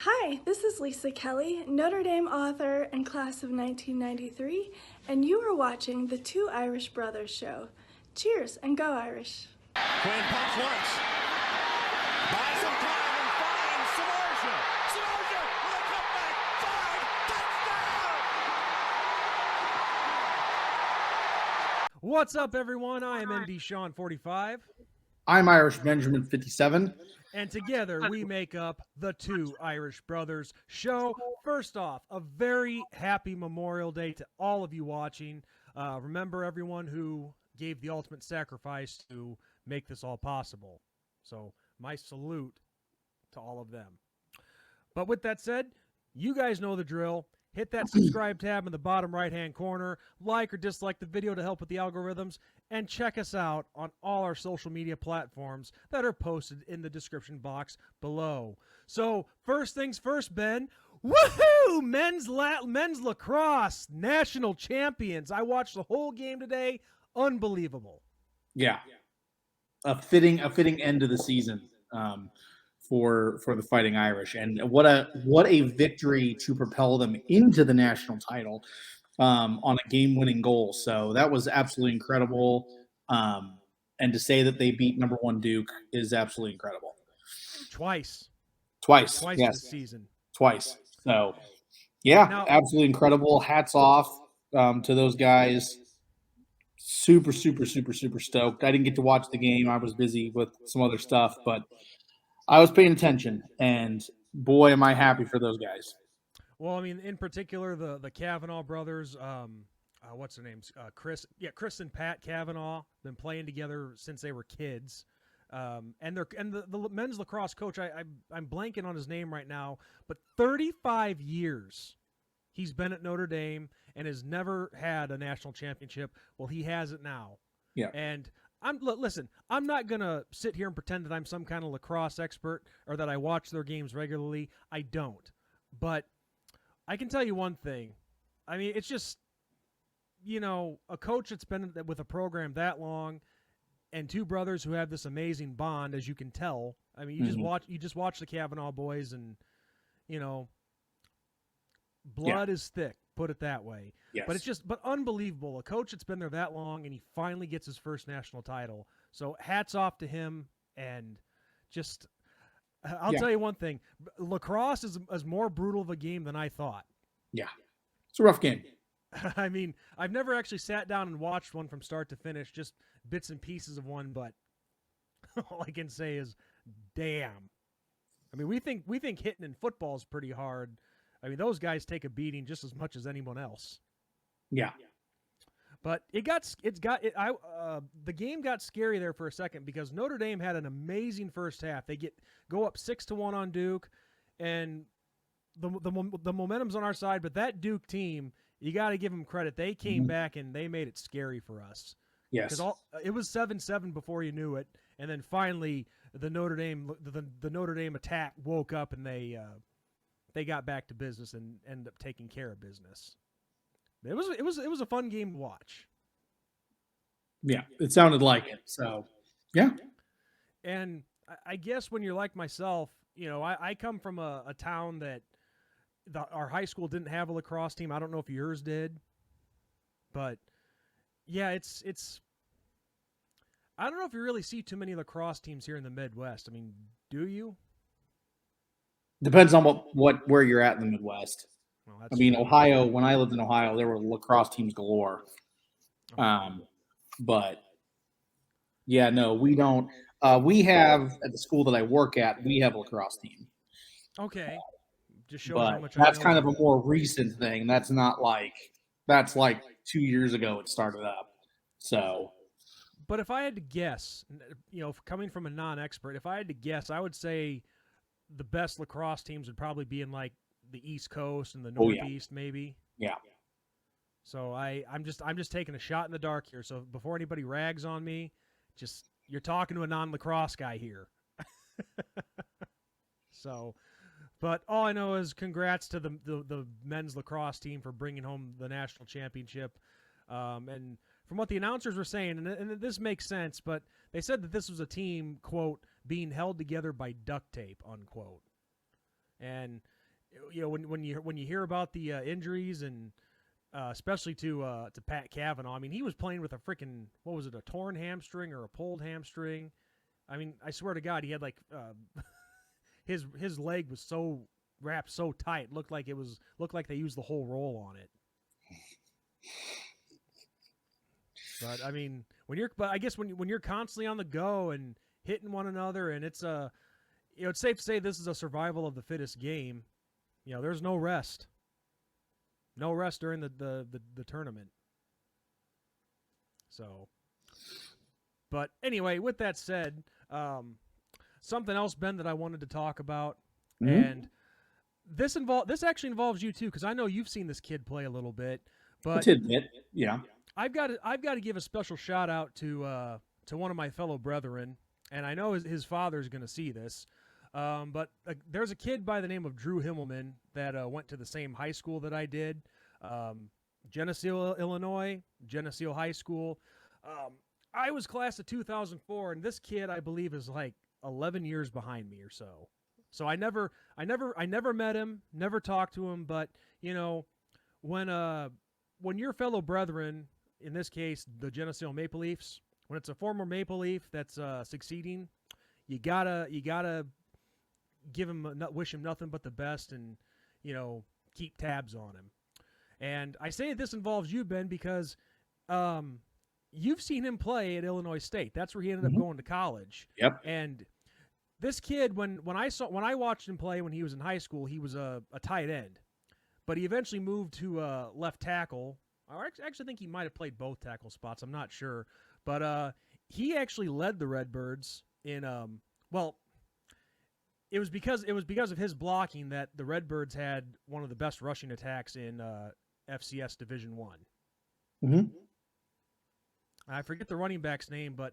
Hi, this is Lisa Kelly, Notre Dame author and class of 1993, and you are watching the Two Irish Brothers show. Cheers and go Irish. Quinn pumps once. Buys some time and finds Samardzija. Samardzija with a cutback. 5. Touchdown! What's up, everyone? I am MD Sean 45. I'm Irish Benjamin 57. And together we make up the Two Irish Brothers show. First off, a very happy Memorial Day to all of you watching. Remember everyone who gave the ultimate sacrifice to make this all possible. So my salute to all of them. But with that said, you guys know the drill. Hit that subscribe tab in the bottom right-hand corner. Like or dislike the video to help with the algorithms. And check us out on all our social media platforms that are posted in the description box below. So, first things first, Ben. Woohoo! Men's lacrosse national champions. I watched the whole game today. Unbelievable. Yeah, a fitting end of the season for the Fighting Irish, and what a victory to propel them into the national title on a game-winning goal. So that was absolutely incredible. And to say that they beat number one Duke is absolutely incredible. Twice Yes. this season. Twice. So, yeah, Now, absolutely incredible. Hats off to those guys. Super stoked. I didn't get to watch the game. I was busy with some other stuff, but I was paying attention, and boy, am I happy for those guys. well, I mean, in particular, the Kavanaugh brothers. What's their names? Chris and Pat Kavanaugh been playing together since they were kids. And the men's lacrosse coach, I'm blanking on his name right now, but 35 years he's been at Notre Dame and has never had a national championship. Well, he has it now. Yeah. And listen, I'm not going to sit here and pretend that I'm some kind of lacrosse expert or that I watch their games regularly. I don't. But I can tell you one thing. I mean, it's just, a coach that's been with a program that long and two brothers who have this amazing bond, as you can tell. I mean, you just watch the Kavanaugh boys, and blood is thick, put it that way. Yes. But unbelievable. A coach that's been there that long, and he finally gets his first national title. So hats off to him, and just I'll tell you one thing: lacrosse is more brutal of a game than I thought. Yeah, it's a rough game. I mean, I've never actually sat down and watched one from start to finish, just bits and pieces of one, but all I can say is, damn. I mean, we think hitting in football is pretty hard. I mean, those guys take a beating just as much as anyone else. Yeah. But the game got scary there for a second because Notre Dame had an amazing first half. They go up 6-1 on Duke, and the momentum's on our side, but that Duke team, you got to give them credit. They came back and they made it scary for us. Yes. Because it was 7-7 before you knew it, and then finally the Notre Dame attack woke up and they got back to business and ended up taking care of business. It was a fun game to watch. Yeah, it sounded like it. So, yeah. And I guess when you're like myself, I come from a town that our high school didn't have a lacrosse team. I don't know if yours did, but yeah, it's. I don't know if you really see too many lacrosse teams here in the Midwest. I mean, do you? Depends on where you're at in the Midwest. Well, I mean, Ohio. When I lived in Ohio, there were lacrosse teams galore. But yeah, no, we don't. We have at the school that I work at, we have a lacrosse team. Okay. Just shows but how much that's kind of a more recent thing. That's like 2 years ago it started up. So, but if I had to guess, coming from a non-expert, if I had to guess, I would say the best lacrosse teams would probably be in like the East Coast and the Northeast, maybe. Yeah. So I'm just taking a shot in the dark here. So before anybody rags on me, you're talking to a non-lacrosse guy here. So. But all I know is congrats to the men's lacrosse team for bringing home the national championship. And from what the announcers were saying, and this makes sense, but they said that this was a team, quote, being held together by duct tape, unquote. And when you hear about the injuries and especially to Pat Cavanaugh, I mean, he was playing with a freaking, what was it, a torn hamstring or a pulled hamstring? I mean, I swear to God, he had like his leg was so wrapped so tight, looked like they used the whole roll on it. But I mean, I guess when you're constantly on the go and hitting one another, and it's it's safe to say this is a survival of the fittest game. There's no rest. No rest during the tournament. So, but anyway, with that said, something else, Ben, that I wanted to talk about, and this actually involves you too, because I know you've seen this kid play a little bit. But a tidbit, yeah. I've got to give a special shout out to one of my fellow brethren, and I know his father's going to see this. But there's a kid by the name of Drew Himmelman that went to the same high school that I did, Geneseo, Illinois, Geneseo High School. I was class of 2004, and this kid, I believe, is like 11 years behind me or so. So I never met him, never talked to him. But when your fellow brethren, in this case the Geneseo Maple Leafs, when it's a former Maple Leaf that's succeeding, you gotta give him, wish him nothing but the best, and keep tabs on him. And I say this involves you, Ben, because you've seen him play at Illinois State. That's where he ended up going to college. Yep. And this kid, when I watched him play when he was in high school, he was a tight end, but he eventually moved to left tackle. I actually think he might have played both tackle spots. I'm not sure, but he actually led the Redbirds in It was because of his blocking that the Redbirds had one of the best rushing attacks in FCS Division I. Mm-hmm. I forget the running back's name, but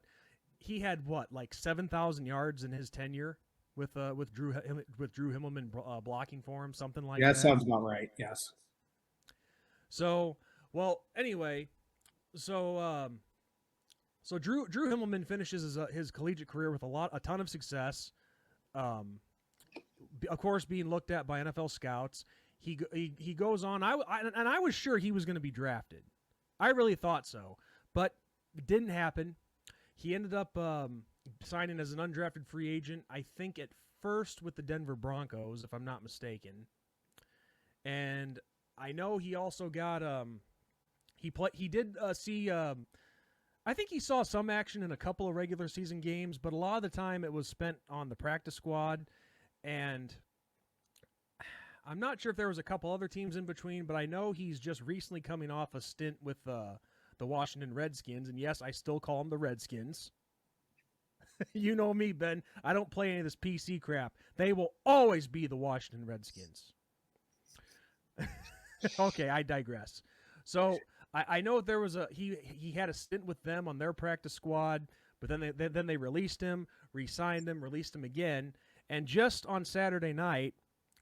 he had like 7,000 yards in his tenure with Drew Himmelman blocking for him, something like that. Yeah, that sounds about right. Yes. So, well, anyway, so Drew Himmelman finishes his collegiate career with a ton of success. Of course, being looked at by NFL scouts. He goes on. I was sure he was going to be drafted. I really thought so, but it didn't happen. He ended up signing as an undrafted free agent, I think at first with the Denver Broncos, if I'm not mistaken. And I know he also got I think he saw some action in a couple of regular season games, but a lot of the time it was spent on the practice squad. And I'm not sure if there was a couple other teams in between, but I know he's just recently coming off a stint with the Washington Redskins. And yes, I still call them the Redskins. You know me, Ben. I don't play any of this PC crap. They will always be the Washington Redskins. Okay, I digress. So I know there was he had a stint with them on their practice squad, but then they released him, re-signed him, released him again, and just on Saturday night,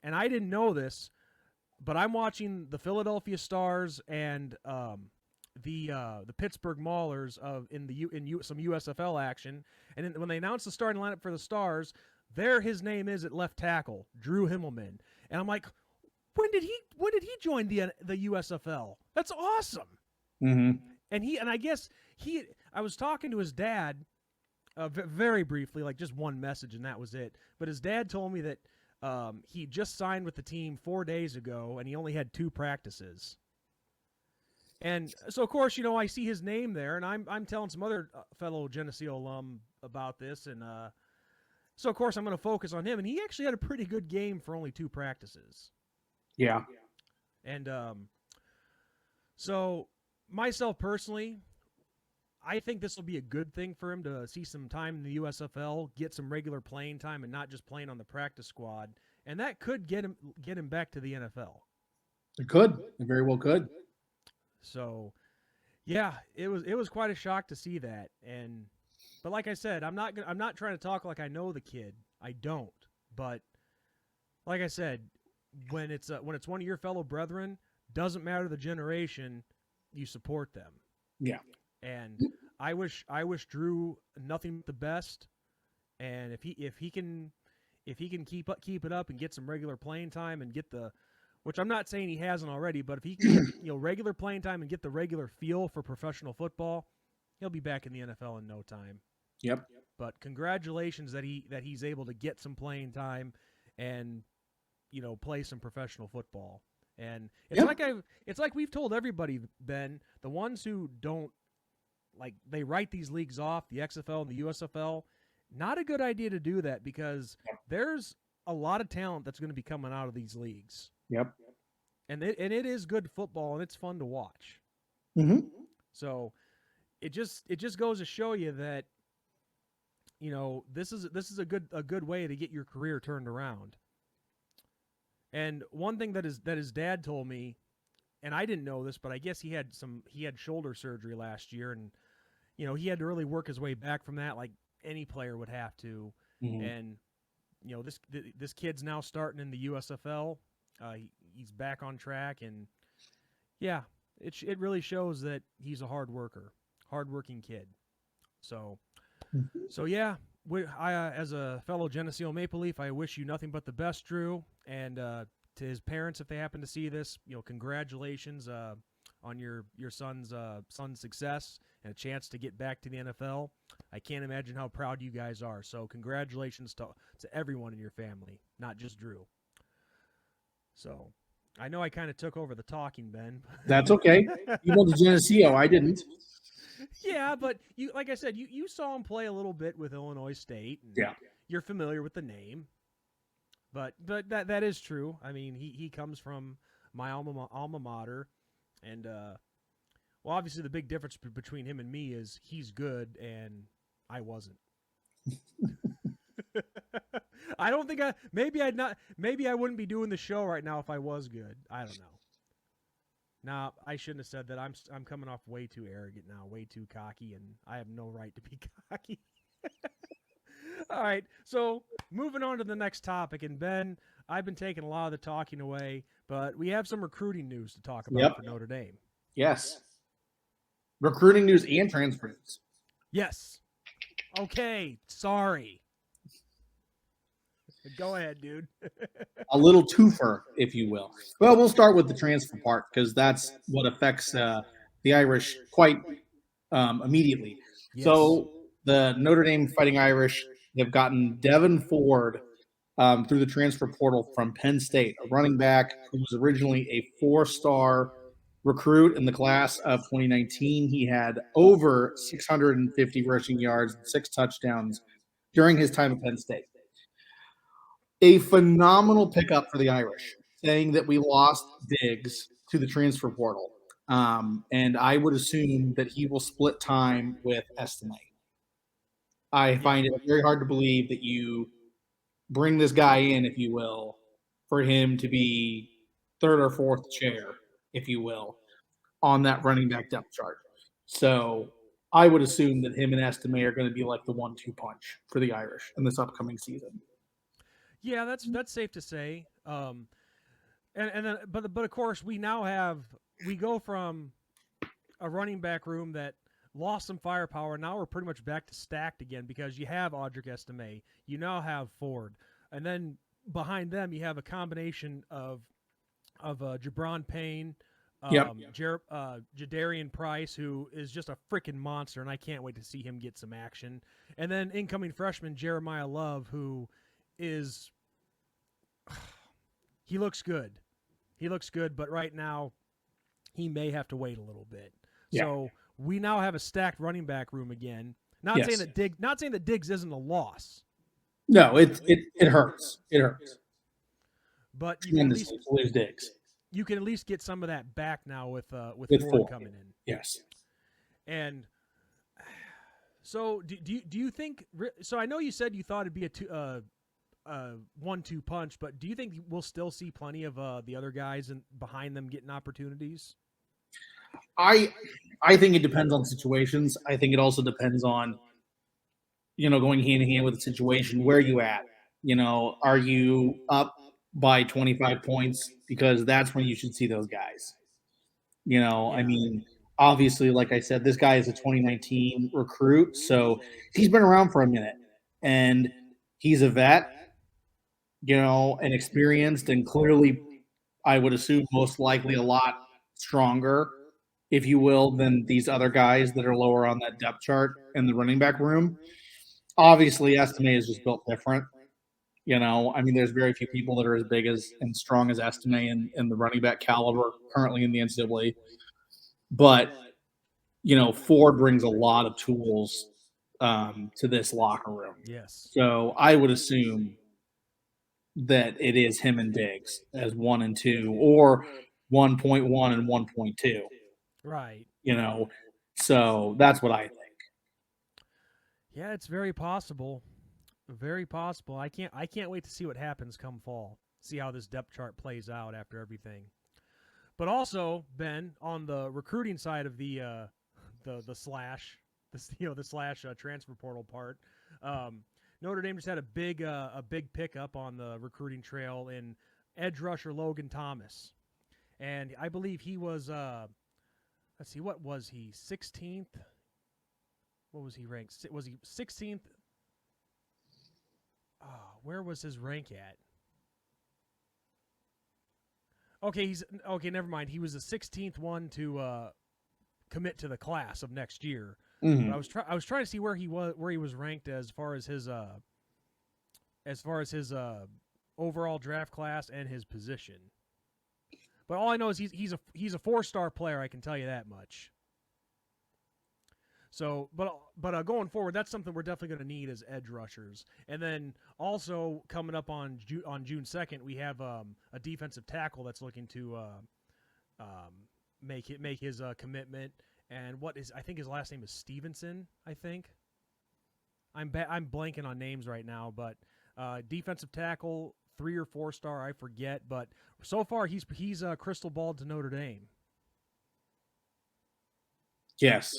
and I didn't know this, but I'm watching the Philadelphia Stars and the Pittsburgh Maulers in some USFL action, and then when they announced the starting lineup for the Stars, his name is at left tackle, Drew Himmelman, and I'm like, when did he join the USFL? That's awesome. Mm-hmm. And I guess I was talking to his dad very briefly, like just one message, and that was it. But his dad told me that he just signed with the team 4 days ago, and he only had 2 practices. And so, of course, I see his name there, and I'm telling some other fellow Geneseo alum about this, and so of course I'm going to focus on him. And he actually had a pretty good game for only 2 practices. Yeah. And so myself personally, I think this will be a good thing for him to see some time in the USFL, get some regular playing time, and not just playing on the practice squad. And that could get him back to the NFL. It could. It very well could. So, yeah, it was quite a shock to see that. But like I said, I'm not trying to talk like I know the kid. I don't. But like I said, when it's one of your fellow brethren, doesn't matter the generation, you support them. Yeah. And I wish Drew nothing but the best. And if he can if he can keep it up and get some regular playing time and get the, which I'm not saying he hasn't already, but if he can get regular playing time and get the regular feel for professional football, he'll be back in the NFL in no time. Yep. But congratulations that he's able to get some playing time and play some professional football. And it's like we've told everybody, Ben, the ones who don't, like, they write these leagues off, the XFL and the USFL, not a good idea to do that, because there's a lot of talent that's going to be coming out of these leagues. Yep. And it is good football, and it's fun to watch. Mm-hmm. So it just goes to show you that this is a good way to get your career turned around. And one thing that his dad told me, and I didn't know this, but I guess he had shoulder surgery last year, and he had to really work his way back from that, like any player would have to. Mm-hmm. And this kid's now starting in the USFL. He's back on track, and yeah, it really shows that he's a hardworking kid. So yeah, as a fellow Geneseo Maple Leaf, I wish you nothing but the best, Drew. And to his parents, if they happen to see this, congratulations on your son's success and a chance to get back to the NFL. I can't imagine how proud you guys are. So congratulations to everyone in your family, not just Drew. So I know I kind of took over the talking, Ben. That's okay. You went to Geneseo. I didn't. Yeah, but like I said, you saw him play a little bit with Illinois State. And yeah. You're familiar with the name. But that is true. I mean, he comes from my alma mater, and well, obviously the big difference between him and me is he's good and I wasn't. I don't think maybe I wouldn't be doing the show right now if I was good. I don't know. Now, I shouldn't have said that. I'm coming off way too arrogant now, way too cocky, and I have no right to be cocky. All right, so moving on to the next topic, and Ben, I've been taking a lot of the talking away, but we have some recruiting news to talk about for Notre Dame. Yes. Recruiting news and transfer news. Yes. Okay, sorry. Go ahead, dude. A little twofer, if you will. Well, we'll start with the transfer part, because that's what affects the Irish quite immediately. Yes. So the Notre Dame Fighting Irish have gotten Devin Ford through the transfer portal from Penn State, a running back who was originally a 4-star recruit in the class of 2019. He had over 650 rushing yards and 6 touchdowns during his time at Penn State. A phenomenal pickup for the Irish, saying that we lost Diggs to the transfer portal. And I would assume that he will split time with Estime. I find it very hard to believe that you bring this guy in, if you will, for him to be third or fourth chair, if you will, on that running back depth chart. So I would assume that him and Estime are going to be like the 1-2 punch for the Irish in this upcoming season. Yeah, that's safe to say. And then, but of course we go from a running back room that lost some firepower. Now we're pretty much back to stacked again, because you have Audric Estime, you now have Ford, and then behind them you have a combination of Jabron Payne, Jadarian Price, who is just a freaking monster, and I can't wait to see him get some action. And then incoming freshman Jeremiah Love, who is he looks good, but right now he may have to wait a little bit. Yeah. So we now have a stacked running back room again. Not saying that Diggs isn't a loss. No, it hurts. It hurts. But you can at least lose Diggs. You can at least get some of that back now with Ford coming in. Yes. And so do you think? So I know you said you thought it'd be a 1-2 punch, but do you think we'll still see plenty of the other guys behind them getting opportunities? I think it depends on situations. I think it also depends on, going hand in hand with the situation. Where are you at? Are you up by 25 points? Because that's when you should see those guys. I mean, obviously, like I said, this guy is a 2019 recruit, so he's been around for a minute, and he's a vet. and experienced, and clearly, I would assume most likely a lot stronger, if you will, than these other guys that are lower on that depth chart in the running back room. Obviously, Estime is just built different. I mean, there's very few people that are as big as and strong as Estime in the running back caliber currently in the NCAA. But Ford brings a lot of tools to this locker room. Yes. So I would assume that it is him and Diggs as 1 and 2, or 1.1 and 1.2. Right. So that's what I think. Yeah, it's very possible. Very possible. I can't wait to see what happens come fall. See how this depth chart plays out after everything. But also, Ben, on the recruiting side of the slash, the slash transfer portal part, Notre Dame just had a big pickup on the recruiting trail in edge rusher Logan Thomas, and I believe he was let's see, what was he, 16th? What was he ranked? Was he 16th? Where was his rank at? Okay. Never mind. He was the 16th one to commit to the class of next year. Mm-hmm. But I was trying to see where he was ranked as far as his overall draft class and his position. But all I know is he's a 4-star player. I can tell you that much. So, but going forward, that's something we're definitely going to need as edge rushers. And then also coming up on June 2nd, we have a defensive tackle that's looking to make his commitment. And I think his last name is Stevenson. I think I'm blanking on names right now, but defensive tackle, 3 or 4-star, I forget. But so far, he's crystal balled to Notre Dame. Yes.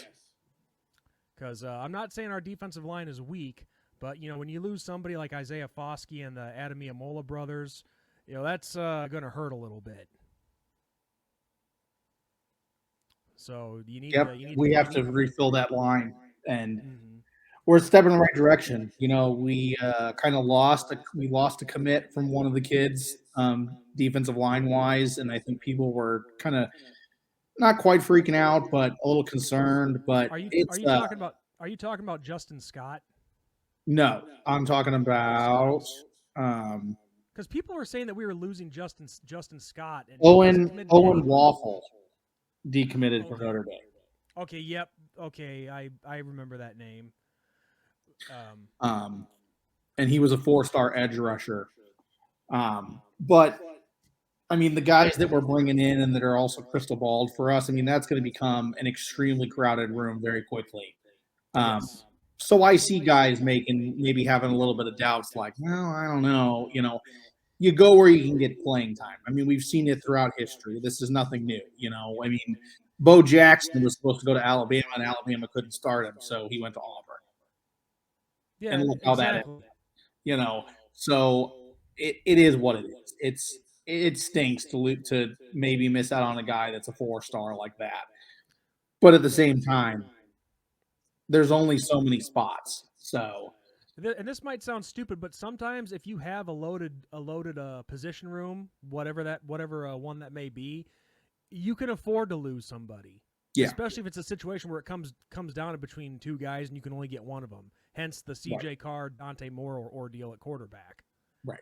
Because I'm not saying our defensive line is weak, but when you lose somebody like Isaiah Foskey and the Ademiamola brothers, that's going to hurt a little bit. So you need. Yep, we have to refill that line, and mm-hmm. we're stepping in the right direction. We kind of lost a commit from one of the kids, defensive line wise, and I think people were kind of not quite freaking out, but a little concerned. But are you talking about Justin Scott? No, I'm talking about because people were saying that we were losing Justin Scott and Owen Waffle decommitted for Notre Dame. Okay, yep. Okay, I remember that name. And he was a 4-star edge rusher. But I mean, the guys that we're bringing in and that are also crystal balled for us, I mean, that's going to become an extremely crowded room very quickly. Yes. So I see guys maybe having a little bit of doubts, like, well, I don't know. You go where you can get playing time. I mean, we've seen it throughout history. This is nothing new. I mean, Bo Jackson was supposed to go to Alabama, and Alabama couldn't start him, so he went to Auburn. Yeah, and look how that ended. So it is what it is. It stinks to maybe miss out on a guy that's a 4-star like that. But at the same time, there's only so many spots. So, and this might sound stupid, but sometimes if you have a loaded position room, whatever one that may be, you can afford to lose somebody. Yeah. Especially if it's a situation where it comes down to between 2 guys and you can only get one of them. Hence the CJ Carr, Dante Moore ordeal at quarterback. Right.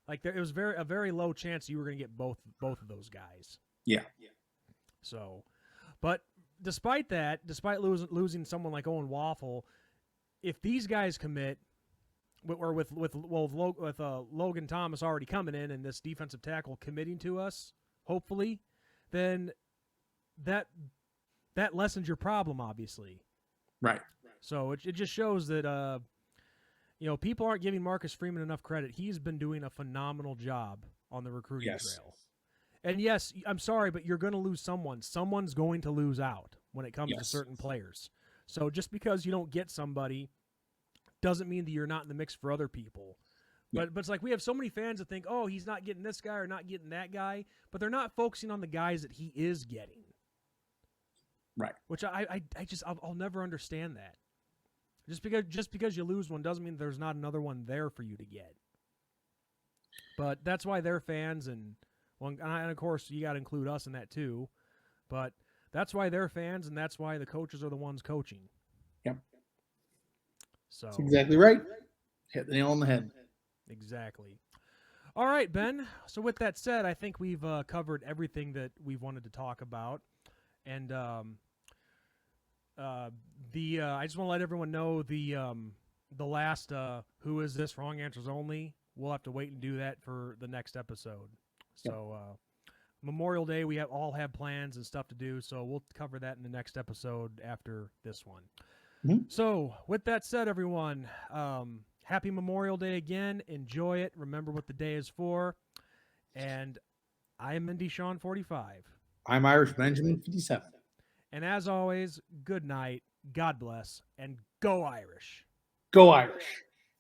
Like it was a very low chance you were going to get both of those guys. Yeah. So, but despite losing someone like Owen Waffle, if these guys commit, or with Logan Thomas already coming in and this defensive tackle committing to us, hopefully, then that lessens your problem, obviously. Right. So it just shows that people aren't giving Marcus Freeman enough credit. He's been doing a phenomenal job on the recruiting trail. And yes, I'm sorry, but you're going to lose someone. Someone's going to lose out when it comes to certain players. So just because you don't get somebody doesn't mean that you're not in the mix for other people. But it's like we have so many fans that think, oh, he's not getting this guy or not getting that guy, but they're not focusing on the guys that he is getting. Right. Which I'll never understand that. Just because you lose one doesn't mean there's not another one there for you to get. But that's why they're fans, and of course you got to include us in that too. But that's why they're fans, and that's why the coaches are the ones coaching. Yep. So That's exactly right. Hit the nail on the head. Exactly. All right, Ben. So with that said, I think we've covered everything that we've wanted to talk about, and I just want to let everyone know the last "Who is this?" wrong answers only. We'll have to wait and do that for the next episode. So Memorial Day, we all have plans and stuff to do, so we'll cover that in the next episode after this one. Mm-hmm. So with that said, everyone, happy Memorial Day again. Enjoy it. Remember what the day is for. And I am Indy Sean 45. I'm Irish Benjamin 57. And as always, good night, God bless, and go Irish. Go Irish.